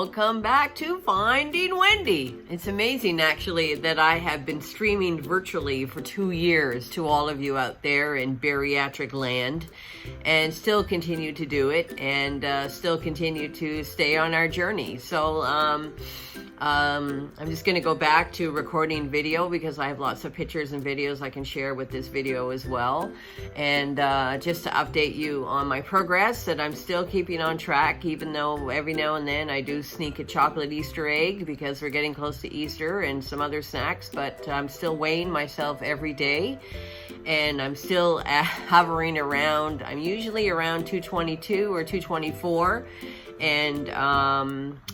welcome back to Finding Wendy. It's amazing, actually, that I have been streaming virtually for 2 years to all of you out there in bariatric land, and still continue to do it, and still continue to stay on our journey. So I'm just going to go back to recording video because I have lots of pictures and videos I can share with this video as well. And just to update you on my progress, that I'm still keeping on track, even though every now and then I do sneak a chocolate Easter egg because we're getting close to Easter and some other snacks, but I'm still weighing myself every day. And I'm still hovering around, I'm usually around 222 or 224. And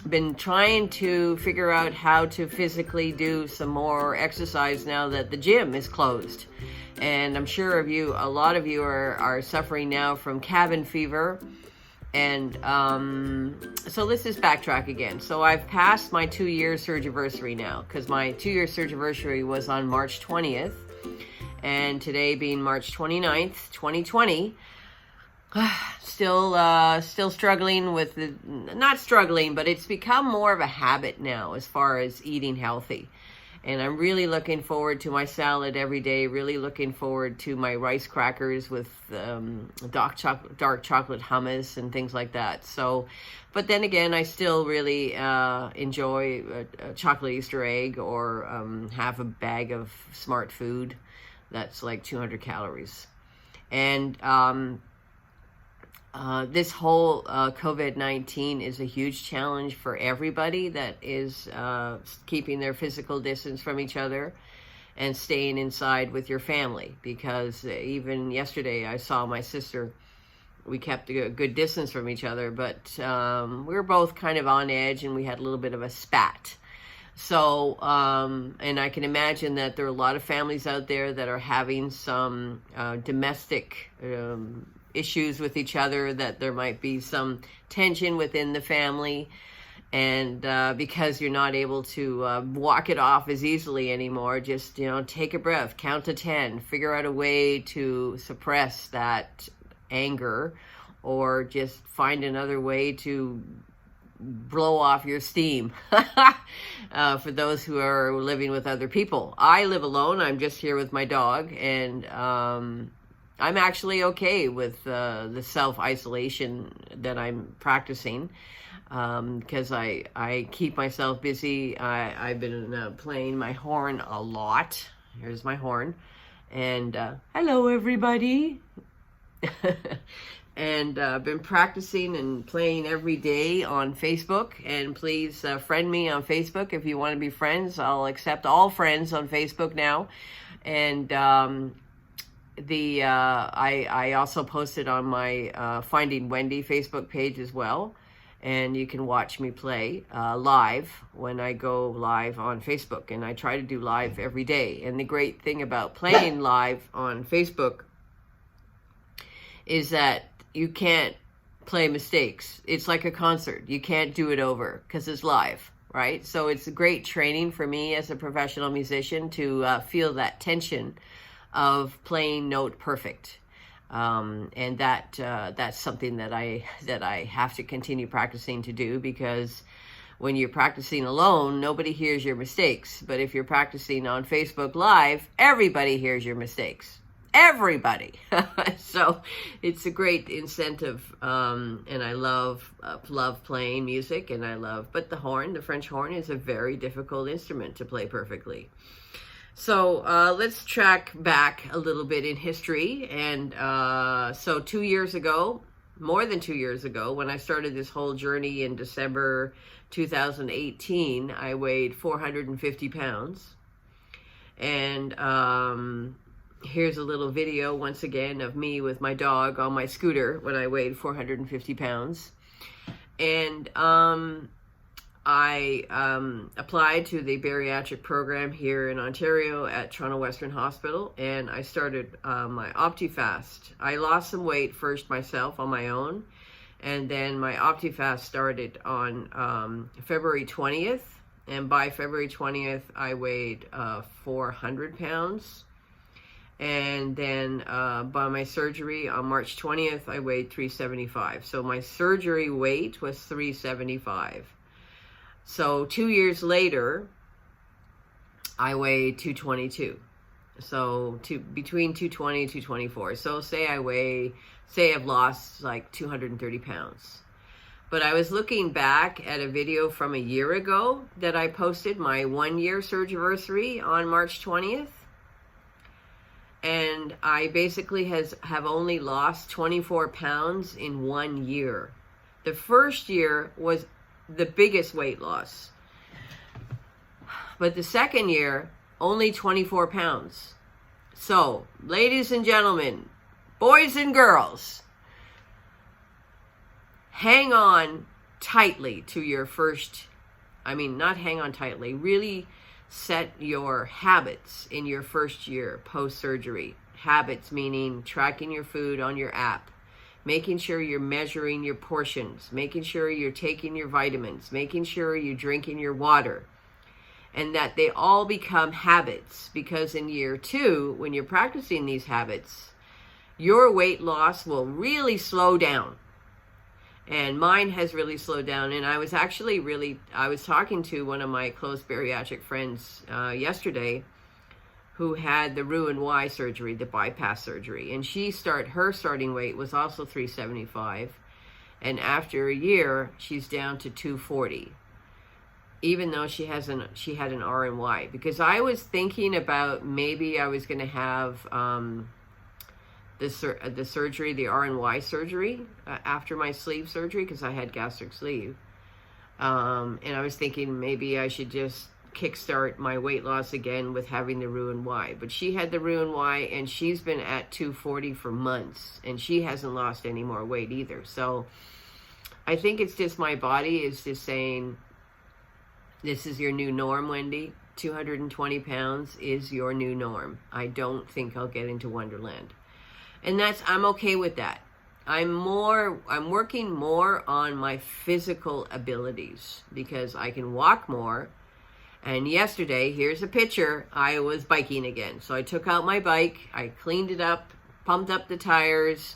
been trying to figure out how to physically do some more exercise now that the gym is closed. And I'm sure a lot of you are suffering now from cabin fever. And so let's just backtrack again. So I've passed my 2-year surgiversary now, because my 2-year surgiversary was on March 20th. And today being March 29th, 2020, still struggling with not struggling, but it's become more of a habit now as far as eating healthy. And I'm really looking forward to my salad every day, really looking forward to my rice crackers with dark chocolate hummus and things like that. So, but then again, I still really enjoy a chocolate Easter egg or half a bag of Smart Food. That's like 200 calories. And this whole COVID-19 is a huge challenge for everybody that is keeping their physical distance from each other and staying inside with your family. Because even yesterday I saw my sister, we kept a good distance from each other, but we were both kind of on edge and we had a little bit of a spat. So, and I can imagine that there are a lot of families out there that are having some domestic issues with each other, that there might be some tension within the family, and because you're not able to walk it off as easily anymore, just, take a breath, count to 10, figure out a way to suppress that anger, or just find another way to blow off your steam. For those who are living with other people. I live alone. I'm just here with my dog, and I'm actually okay with the self-isolation that I'm practicing, because I keep myself busy. I've been playing my horn a lot. Here's my horn. And hello, everybody. And I've been practicing and playing every day on Facebook. And please friend me on Facebook if you want to be friends. I'll accept all friends on Facebook now. And I also posted on my Finding Wendy Facebook page as well. And you can watch me play live when I go live on Facebook. And I try to do live every day. And the great thing about playing live on Facebook is that you can't play mistakes. It's like a concert. You can't do it over because it's live, right? So it's a great training for me as a professional musician to feel that tension of playing note perfect. And that's something that I have to continue practicing to do, because when you're practicing alone, nobody hears your mistakes. But if you're practicing on Facebook Live, everybody hears your mistakes. Everybody. So it's a great incentive, and I love playing music, and but the French horn is a very difficult instrument to play perfectly. So let's track back a little bit in history. And so 2 years ago, more than 2 years ago, when I started this whole journey in December 2018, I weighed 450 pounds. And here's a little video, once again, of me with my dog on my scooter when I weighed 450 pounds. And I applied to the bariatric program here in Ontario at Toronto Western Hospital, and I started my OptiFast. I lost some weight first myself on my own, and then my OptiFast started on February 20th. And by February 20th, I weighed 400 pounds. And then by my surgery on March 20th, I weighed 375. So my surgery weight was 375. So 2 years later, I weigh 222. So between 220 and 224. So say I've lost like 230 pounds. But I was looking back at a video from a year ago that I posted, my 1-year surgery on March 20th. And I basically have only lost 24 pounds in 1 year. The first year was the biggest weight loss. But the second year, only 24 pounds. So, ladies and gentlemen, boys and girls, hang on tightly to your not hang on tightly, really set your habits in your first year post-surgery. Habits meaning tracking your food on your app, making sure you're measuring your portions, making sure you're taking your vitamins, making sure you're drinking your water, and that they all become habits, because in year 2, when you're practicing these habits, your weight loss will really slow down. And mine has really slowed down. And I was talking to one of my close bariatric friends yesterday, who had the Roux-en-Y surgery, the bypass surgery. And her starting weight was also 375. And after a year, she's down to 240. Even though she had an R&Y. Because I was thinking about maybe I was going to have the surgery, the R&Y surgery, after my sleeve surgery, because I had gastric sleeve. And I was thinking maybe I should just kickstart my weight loss again with having the Roux-en-Y. But she had the Roux-en-Y, and she's been at 240 for months, and she hasn't lost any more weight either. So I think it's just my body is just saying, this is your new norm, Wendy. 220 pounds is your new norm. I don't think I'll get into Wonderland. And I'm okay with that. I'm working more on my physical abilities, because I can walk more. And yesterday, here's a picture, I was biking again. So I took out my bike, I cleaned it up, pumped up the tires,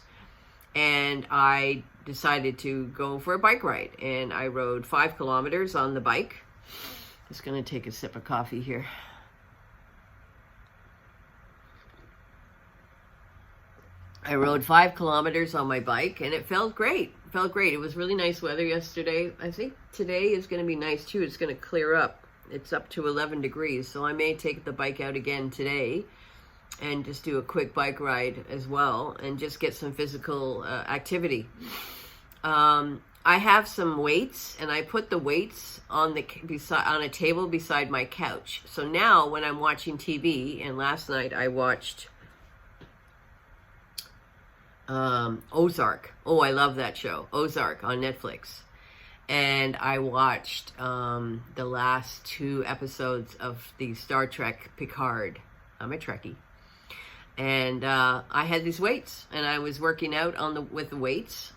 and I decided to go for a bike ride. And I rode 5 kilometers on the bike. Just gonna take a sip of coffee here. I rode 5 kilometers on my bike, and it felt great. It was really nice weather yesterday. I think today is going to be nice too. It's going to clear up. It's up to 11 degrees, so I may take the bike out again today and just do a quick bike ride as well, and just get some physical activity. I have some weights, and I put the weights on a table beside my couch. So now when I'm watching TV, and last night I watched Ozark. Oh, I love that show. Ozark on Netflix. And I watched the last 2 episodes of the Star Trek Picard. I'm a Trekkie. And I had these weights, and I was working out with the weights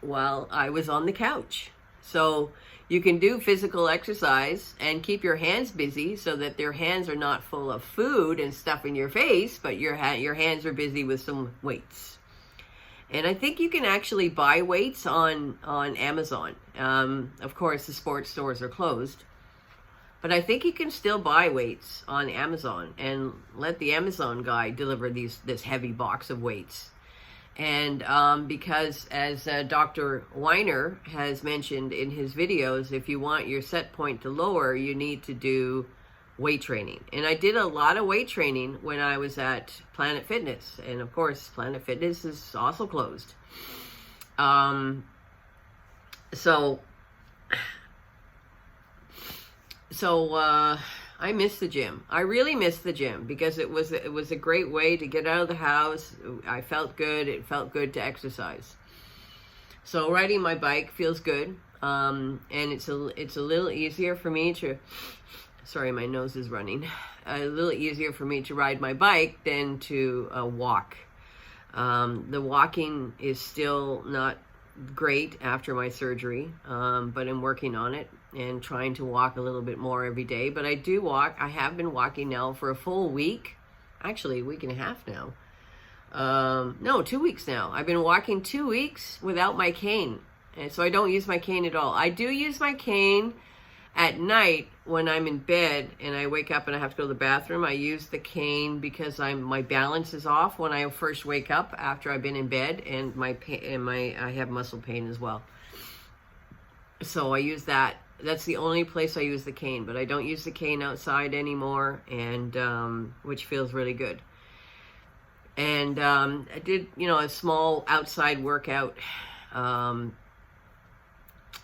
while I was on the couch. So you can do physical exercise and keep your hands busy, so that your hands are not full of food and stuff in your face, but your hands are busy with some weights. And I think you can actually buy weights on Amazon. Of course, the sports stores are closed. But I think you can still buy weights on Amazon, and let the Amazon guy deliver this heavy box of weights. And because, as Dr. Weiner has mentioned in his videos, if you want your set point to lower, you need to do weight training. And I did a lot of weight training when I was at Planet Fitness. And of course, Planet Fitness is also closed. So I miss the gym. I really miss the gym, because it was a great way to get out of the house. I felt good. It felt good to exercise. So riding my bike feels good. And it's a little easier for me to, sorry, my nose is running. A little easier for me to ride my bike than to walk. The walking is still not great after my surgery, but I'm working on it and trying to walk a little bit more every day. But I do walk. I have been walking now for a full week, actually a week and a half now. No, 2 weeks now. I've been walking 2 weeks without my cane, and so I don't use my cane at all. I do use my cane At night, when I'm in bed and I wake up and I have to go to the bathroom, I use the cane because my balance is off when I first wake up after I've been in bed, and I have muscle pain as well. So I use that. That's the only place I use the cane, but I don't use the cane outside anymore, and which feels really good. And I did, a small outside workout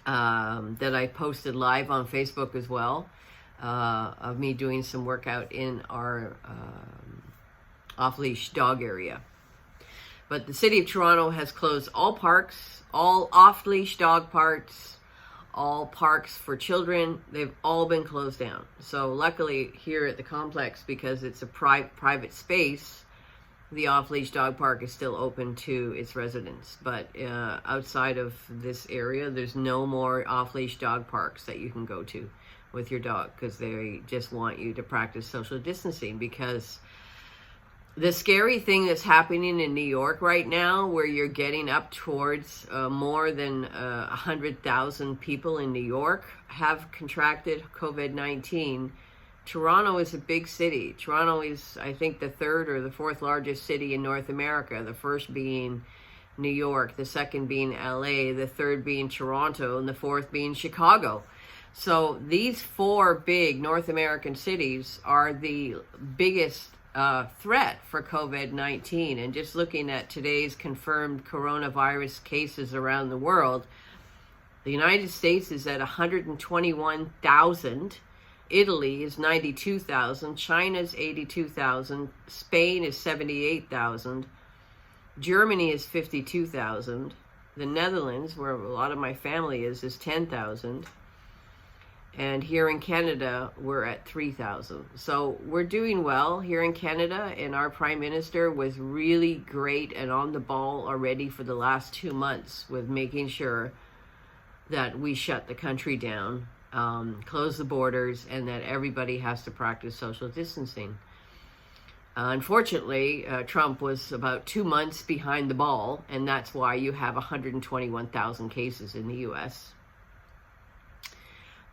that I posted live on Facebook as well, of me doing some workout in our off-leash dog area. But the city of Toronto has closed all parks, all off-leash dog parks, all parks for children. They've all been closed down. So luckily here at the complex, because it's a private space, the off-leash dog park is still open to its residents. But outside of this area, there's no more off-leash dog parks that you can go to with your dog, because they just want you to practice social distancing. Because the scary thing that's happening in New York right now, where you're getting up towards more than 100,000 people in New York have contracted COVID-19. Toronto is a big city. Toronto is, I think, the third or the fourth largest city in North America. The first being New York, the second being LA, the third being Toronto, and the fourth being Chicago. So these four big North American cities are the biggest threat for COVID-19. And just looking at today's confirmed coronavirus cases around the world, the United States is at 121,000. Italy is 92,000, China's 82,000, Spain is 78,000, Germany is 52,000, the Netherlands, where a lot of my family is 10,000, and here in Canada, we're at 3,000. So we're doing well here in Canada, and our Prime Minister was really great and on the ball already for the last 2 months with making sure that we shut the country down, close the borders, and that everybody has to practice social distancing. Unfortunately, Trump was about 2 months behind the ball, and that's why you have 121,000 cases in the U.S.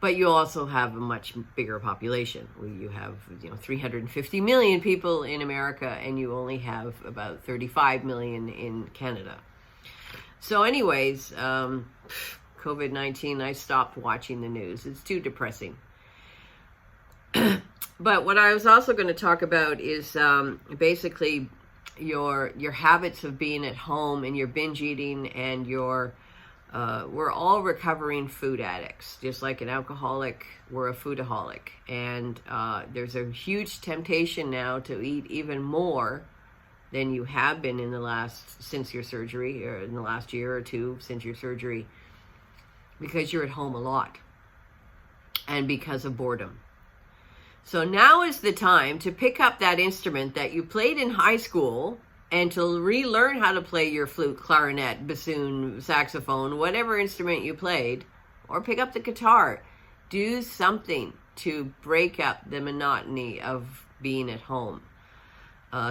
But you also have a much bigger population. You have 350 million people in America, and you only have about 35 million in Canada. So anyways, COVID-19, I stopped watching the news. It's too depressing. But what I was also going to talk about is basically your habits of being at home and your binge eating, and we're all recovering food addicts. Just like an alcoholic, we're a foodaholic. And there's a huge temptation now to eat even more than you have been since your surgery, or in the last year or two since your surgery, because you're at home a lot and because of boredom. So now is the time to pick up that instrument that you played in high school and to relearn how to play your flute, clarinet, bassoon, saxophone, whatever instrument you played, or pick up the guitar. Do something to break up the monotony of being at home.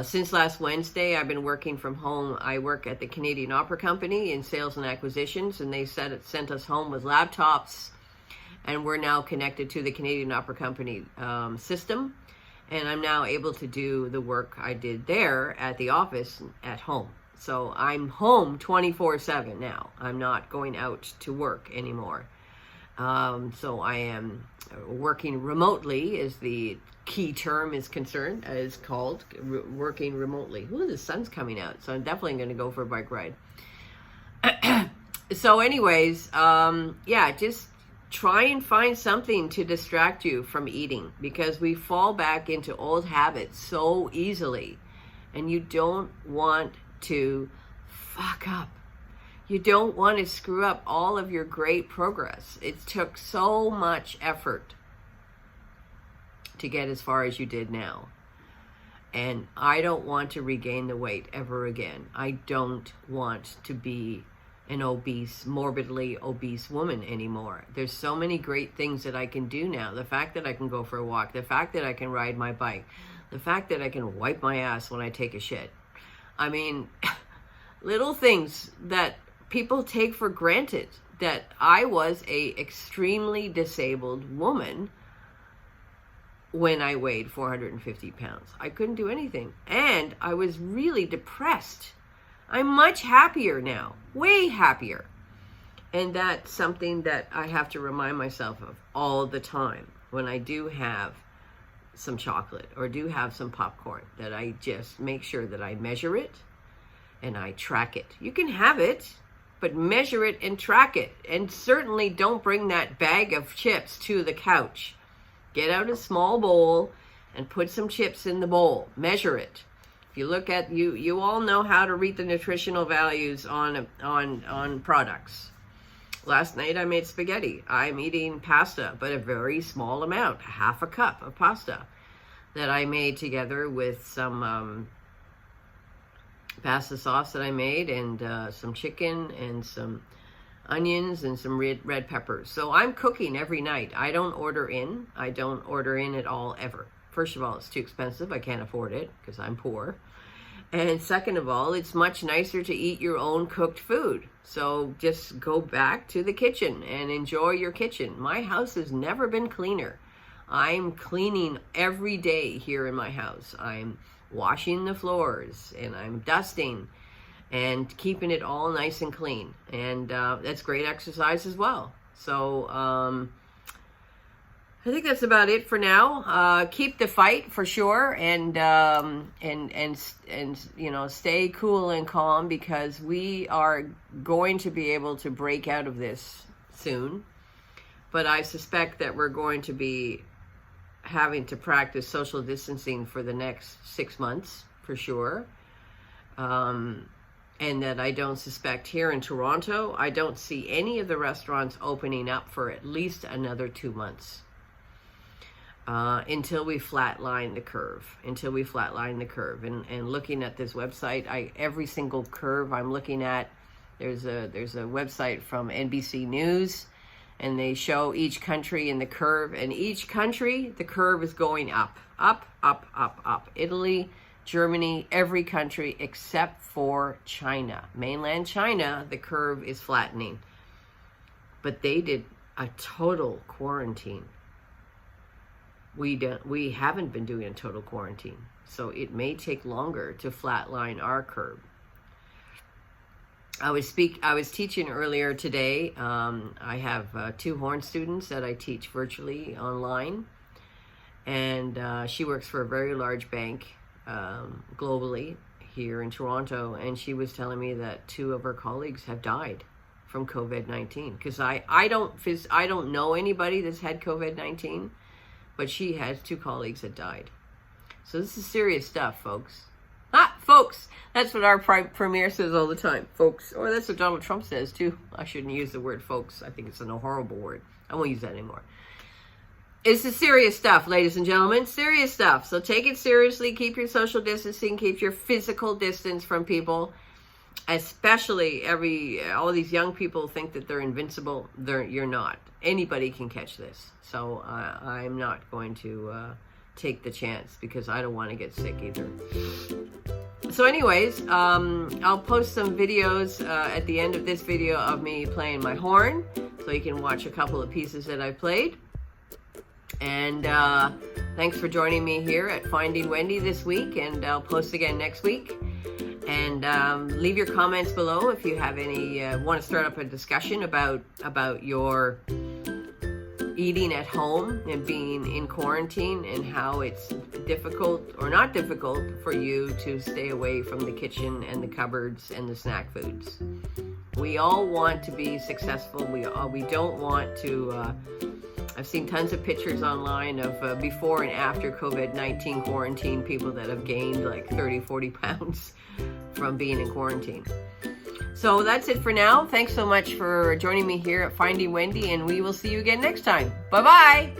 Since last Wednesday, I've been working from home. I work at the Canadian Opera Company in sales and acquisitions, and they sent us home with laptops, and we're now connected to the Canadian Opera Company system, and I'm now able to do the work I did there at the office at home. So I'm home 24/7 now. I'm not going out to work anymore. So I am working remotely, as the key term is called working remotely. Ooh, the sun's coming out, so I'm definitely going to go for a bike ride. So anyways, just try and find something to distract you from eating, because we fall back into old habits so easily, and you don't want to fuck up. You don't want to screw up all of your great progress. It took so much effort to get as far as you did now. And I don't want to regain the weight ever again. I don't want to be an morbidly obese woman anymore. There's so many great things that I can do now. The fact that I can go for a walk, the fact that I can ride my bike, the fact that I can wipe my ass when I take a shit. I mean, little things that people take for granted, that I was a extremely disabled woman when I weighed 450 pounds. I couldn't do anything. And I was really depressed. I'm much happier now, way happier. And that's something that I have to remind myself of all the time when I do have some chocolate or do have some popcorn, that I just make sure that I measure it and I track it. You can have it, but measure it and track it. And certainly don't bring that bag of chips to the couch. Get out a small bowl and put some chips in the bowl. Measure it. If you look at, you all know how to read the nutritional values on products. Last night I made spaghetti. I'm eating pasta, but a very small amount, half a cup of pasta that I made together with some pasta sauce that I made, and some chicken and some onions and some red peppers. So I'm cooking every night. I don't order in. I don't order in at all, ever. First of all, it's too expensive. I can't afford it because I'm poor. And second of all, it's much nicer to eat your own cooked food. So just go back to the kitchen and enjoy your kitchen. My house has never been cleaner. I'm cleaning every day here in my house. I'm washing the floors and I'm dusting and keeping it all nice and clean. And that's great exercise as well. So I think that's about it for now. Keep the fight for sure, and you know, stay cool and calm, because we are going to be able to break out of this soon. But I suspect that we're going to be having to practice social distancing for the next 6 months for sure. And that I don't suspect here in Toronto, I don't see any of the restaurants opening up for at least another 2 months. Until we flatline the curve. And looking at this website, every single curve I'm looking at, there's a website from NBC News, and they show each country in the curve, and each country, the curve is going up, up, up, up, up. Italy, Germany, every country except for China. Mainland China, the curve is flattening. But they did a total quarantine. We haven't been doing a total quarantine, so it may take longer to flatline our curve. I was teaching earlier today. I have 2 Horn students that I teach virtually online, and she works for a very large bank globally here in Toronto, and she was telling me that 2 of her colleagues have died from COVID-19. Because I don't know anybody that's had COVID-19. But she has 2 colleagues that died. So this is serious stuff, folks. Folks! That's what our premier says all the time, folks. Or that's what Donald Trump says, too. I shouldn't use the word folks. I think it's a horrible word. I won't use that anymore. It's the serious stuff, ladies and gentlemen. Serious stuff. So take it seriously. Keep your social distancing. Keep your physical distance from people. Especially all these young people think that they're invincible. You're not. Anybody can catch this. So I'm not going to take the chance, because I don't want to get sick either. So anyways, I'll post some videos at the end of this video of me playing my horn, so you can watch a couple of pieces that I played. And thanks for joining me here at Finding Wendy this week, and I'll post again next week. And leave your comments below if you have any, want to start up a discussion about your eating at home and being in quarantine, and how it's difficult or not difficult for you to stay away from the kitchen and the cupboards and the snack foods. We all want to be successful. We don't want to... I've seen tons of pictures online of before and after COVID-19 quarantine, people that have gained like 30, 40 pounds from being in quarantine. So that's it for now. Thanks so much for joining me here at Finding Wendy, and we will see you again next time. Bye-bye.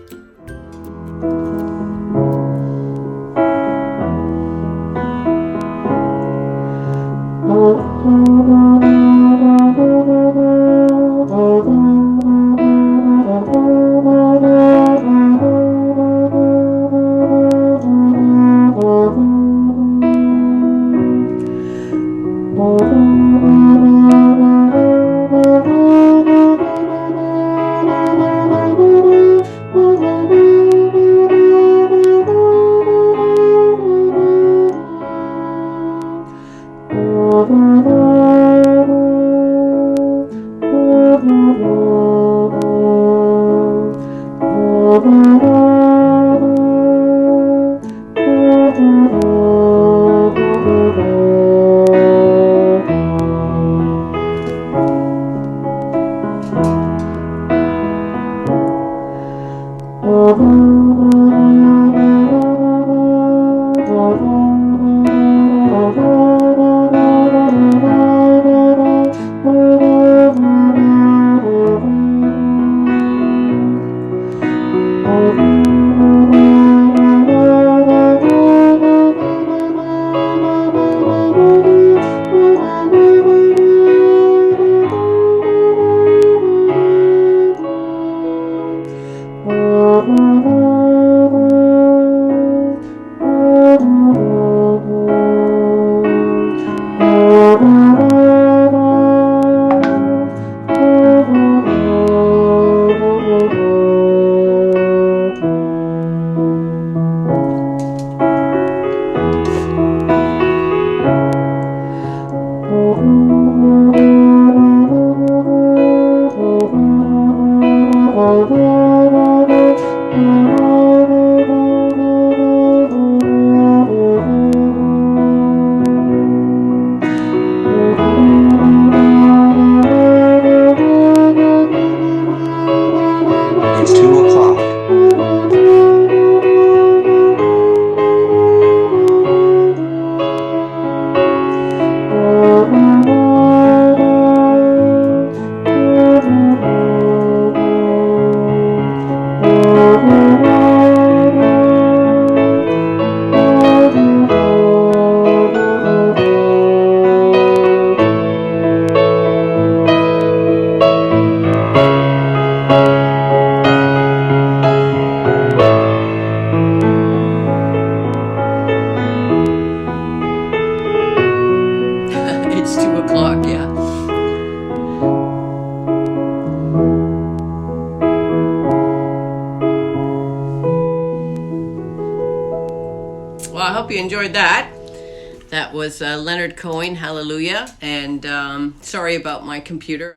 2 o'clock, yeah. Well, I hope you enjoyed that. That was Leonard Cohen, Hallelujah. And sorry about my computer.